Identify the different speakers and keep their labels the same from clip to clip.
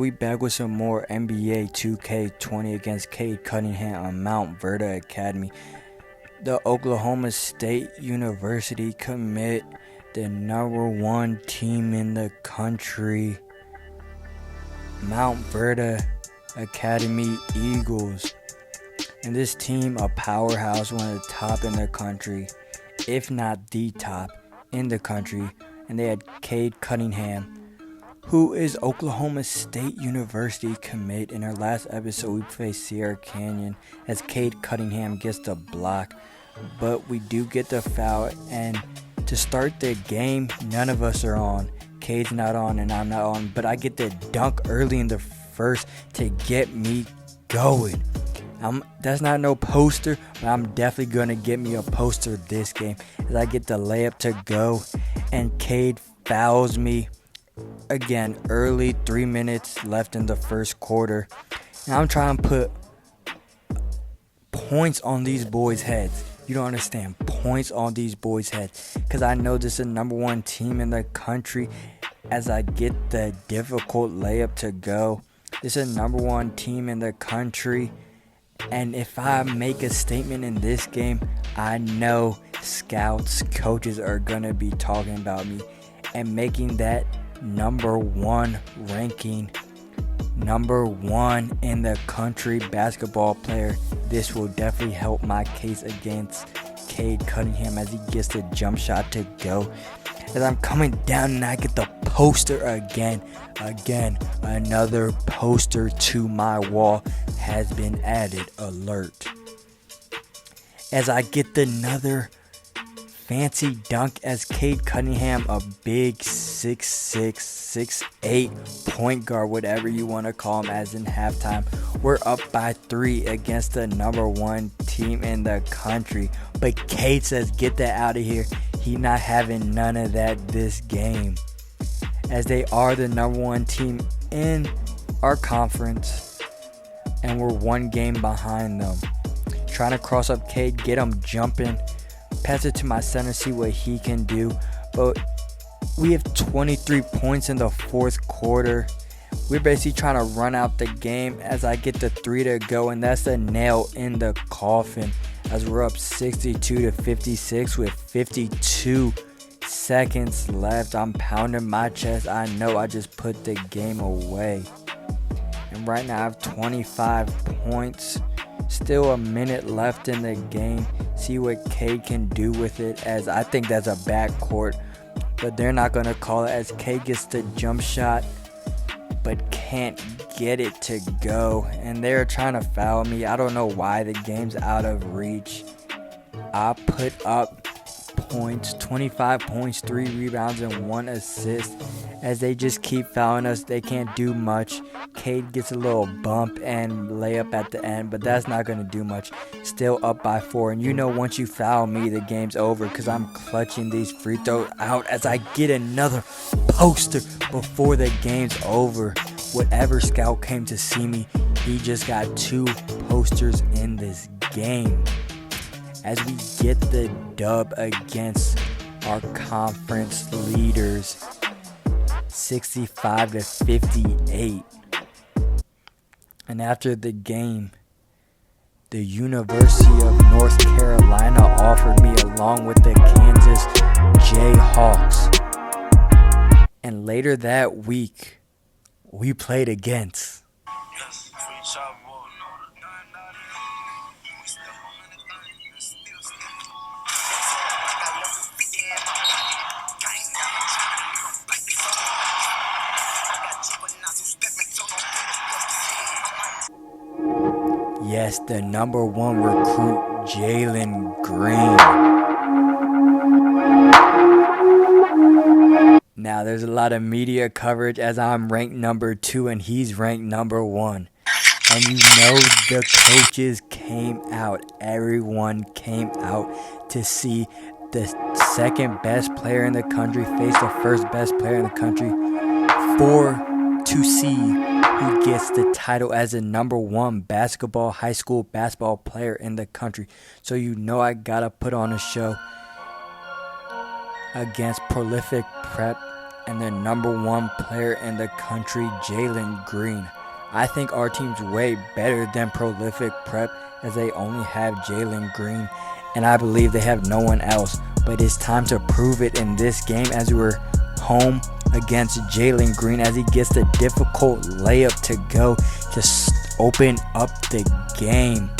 Speaker 1: We back with some more NBA 2k20 against Cade Cunningham on Montverde Academy. The Oklahoma State University commit, the #1 team in the country. Montverde Academy Eagles. And this team, a powerhouse, one of the top in the country, if not the top in the country. And they had Cade Cunningham, who is Oklahoma State University commit. In our last episode, we faced Sierra Canyon as Cade Cunningham gets the block, but we do get the foul. And to start the game, none of us are on. Cade's not on and I'm not on, but I get the dunk early in the first to get me going. That's not no poster, but I'm definitely going to get me a poster this game as I get the layup to go, and Cade fouls me again early, 3 minutes left in the first quarter. And I'm trying to put points on these boys' heads. You don't understand. Points on these boys' heads. Because I know this is the #1 team in the country as I get the difficult layup to go. This is the #1 team in the country. And if I make a statement in this game, I know scouts, coaches are going to be talking about me. And making that #1 ranking, #1 in the country basketball player, this will definitely help my case against Cade Cunningham as he gets the jump shot to go. As I'm coming down and I get the poster again, another poster to my wall has been added. Alert. As I get another fancy dunk as Cade Cunningham, a big 6'6", 6'8" point guard, whatever you want to call him, as in halftime. We're up by 3 against the #1 team in the country. But Cade says, get that out of here. He not having none of that this game. As they are the #1 team in our conference. And we're 1 game behind them. Trying to cross up Cade, get him jumping. Pass it to my center, see what he can do. But we have 23 points in the fourth quarter. We're basically trying to run out the game as I get the 3 to go. And that's the nail in the coffin. As we're up 62-56 with 52 seconds left. I'm pounding my chest. I know I just put the game away. And right now I have 25 points. Still a minute left in the game. See what Cade can do with it, as I think that's a backcourt. But they're not going to call it as Cade gets the jump shot but can't get it to go. And they're trying to foul me. I don't know why. The game's out of reach. I put up points, 25 points, 3 rebounds, and 1 assist. As they just keep fouling us, they can't do much. Cade gets a little bump and layup at the end, but that's not going to do much. Still up by 4. And you know, once you foul me, the game's over because I'm clutching these free throws out as I get another poster before the game's over. Whatever scout came to see me, he just got 2 posters in this game. As we get the dub against our conference leaders, 65-58. And after the game, the University of North Carolina offered me along with the Kansas Jayhawks. And later that week, we played against yes, the #1 recruit, Jalen Green. Now, there's a lot of media coverage as I'm ranked #2 and he's ranked #1. And you know the coaches came out. Everyone came out to see the second best player in the country face the first best player in the country to see who gets the title as the #1 high school basketball player in the country. So you know I gotta put on a show against prolific prep and the number 1 player in the country, Jalen Green. I think our team's way better than Prolific Prep, as they only have Jalen Green, and I believe they have no one else. But it's time to prove it in this game, as we're home against Jalen Green, as he gets the difficult layup to go to open up the game.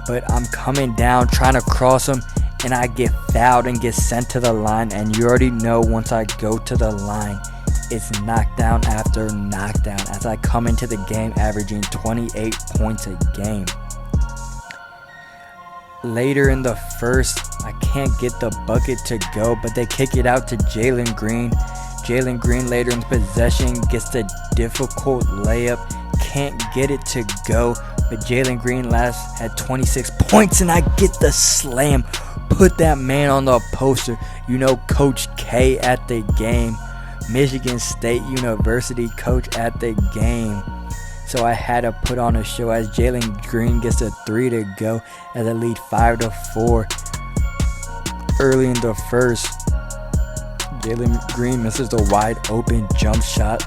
Speaker 1: But I'm coming down trying to cross him, and I get fouled and get sent to the line. And you already know, once I go to the line, it's knockdown after knockdown, as I come into the game averaging 28 points a game. Later in the first, I can't get the bucket to go, but they kick it out to Jalen Green. Jalen Green later in possession gets the difficult layup, can't get it to go, but Jalen Green last had 26 points, and I get the slam. Put that man on the poster. You know, Coach K at the game. Michigan State University coach at the game. So I had to put on a show, as Jalen Green gets a 3 to go, as I lead 5-4. Early in the first, Jalen Green misses the wide open jump shot.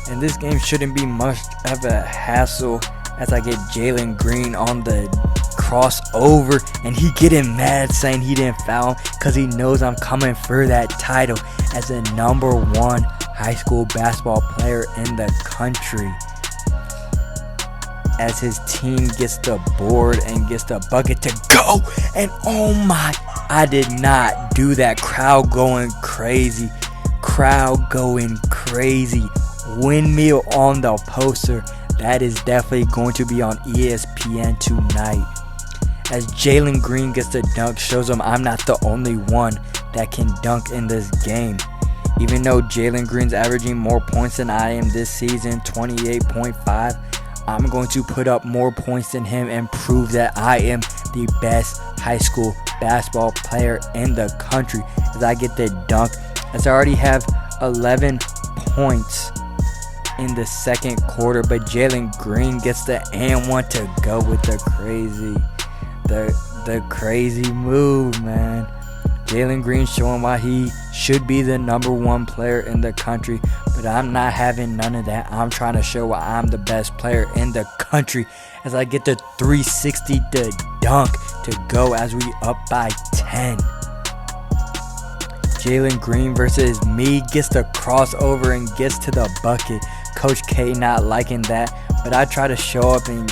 Speaker 1: And this game shouldn't be much of a hassle, as I get Jalen Green on the crossover, and he getting mad saying he didn't foul him, because he knows I'm coming for that title as the number 1 high school basketball player in the country. As his team gets the board and gets the bucket to go, and oh my, I did not do that. Crowd going crazy. Windmill on the poster. That is definitely going to be on ESPN tonight. As Jalen Green gets the dunk, shows him I'm not the only one that can dunk in this game. Even though Jalen Green's averaging more points than I am this season, 28.5, I'm going to put up more points than him and prove that I am the best high school basketball player in the country, as I get the dunk, as I already have 11 points in the second quarter, but Jalen Green gets the and 1 to go with the crazy move, man. Jalen Green showing why he should be the number 1 player in the country, but I'm not having none of that. I'm trying to show why I'm the best player in the country, as I get the 360 to dunk to go, as we up by 10. Jalen Green versus me gets the crossover and gets to the bucket. Coach K not liking that, but I try to show up and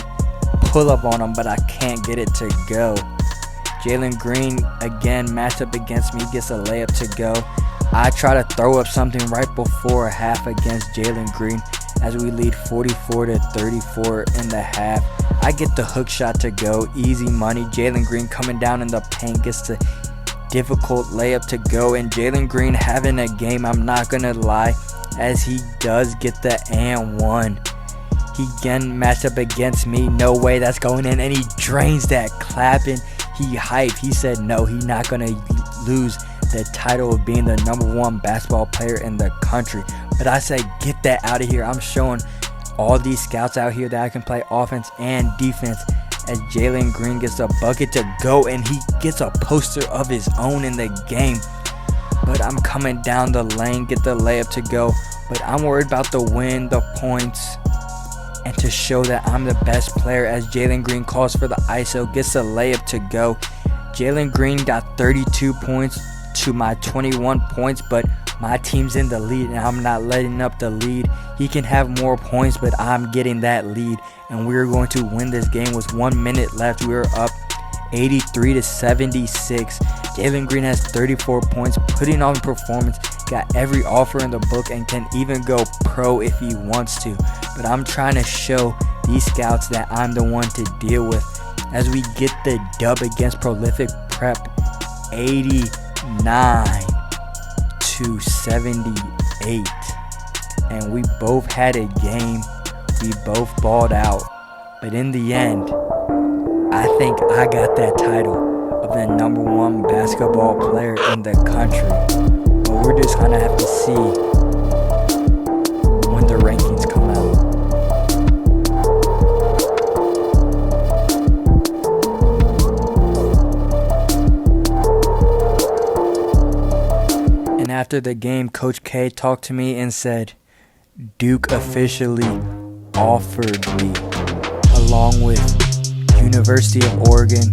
Speaker 1: pull up on him, but I can't get it to go. Jalen Green again matched up against me, gets a layup to go. I try to throw up something right before half against Jalen Green, as we lead 44-34 in the half. I get the hook shot to go, easy money. Jalen Green coming down in the paint gets the difficult layup to go, and Jalen Green having a game, I'm not gonna lie, as he does get the and 1. He again matched up against me, no way that's going in, and he drains that, clapping. He hyped. He said no, he's not gonna lose the title of being the number 1 basketball player in the country. But I say, get that out of here. I'm showing all these scouts out here that I can play offense and defense, as Jalen Green gets a bucket to go, and he gets a poster of his own in the game. But I'm coming down the lane, get the layup to go, but I'm worried about the win, the points, and to show that I'm the best player, as Jalen Green calls for the ISO, gets a layup to go. Jalen Green got 32 points to my 21 points, but my team's in the lead, and I'm not letting up the lead. He can have more points, but I'm getting that lead, and we're going to win this game with 1 minute left. We're up 83-76. Jalen Green has 34 points, putting on performance, got every offer in the book, and can even go pro if he wants to. But I'm trying to show these scouts that I'm the one to deal with, as we get the dub against Prolific Prep, 89-78. And we both had a game, we both balled out, but in the end, I think I got that title of the number 1 basketball player in the country. But we're just gonna have to see when the rankings come out. And after after the game, Coach K talked to me and said, Duke officially offered me, along with University of Oregon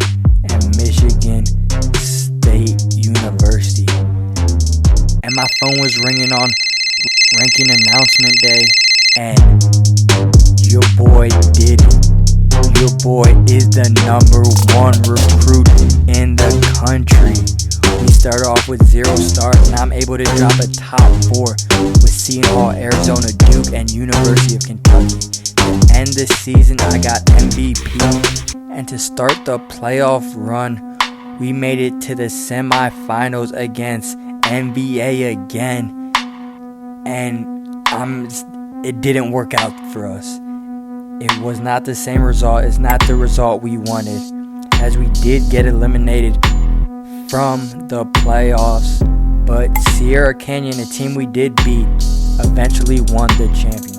Speaker 1: and Michigan State University. And my phone was ringing on ranking announcement day, and your boy did it. Your boy is the #1 recruit in the country. We started off with 0 stars, and I'm able to drop a top 4 with Seton Hall, Arizona, Duke, and University of Kentucky. To end the season, I got MVP. And to start the playoff run, we made it to the semifinals against MVA again. And it didn't work out for us. It was not the same result. It's not the result we wanted, as we did get eliminated from the playoffs. But Sierra Canyon, a team we did beat, eventually won the championship.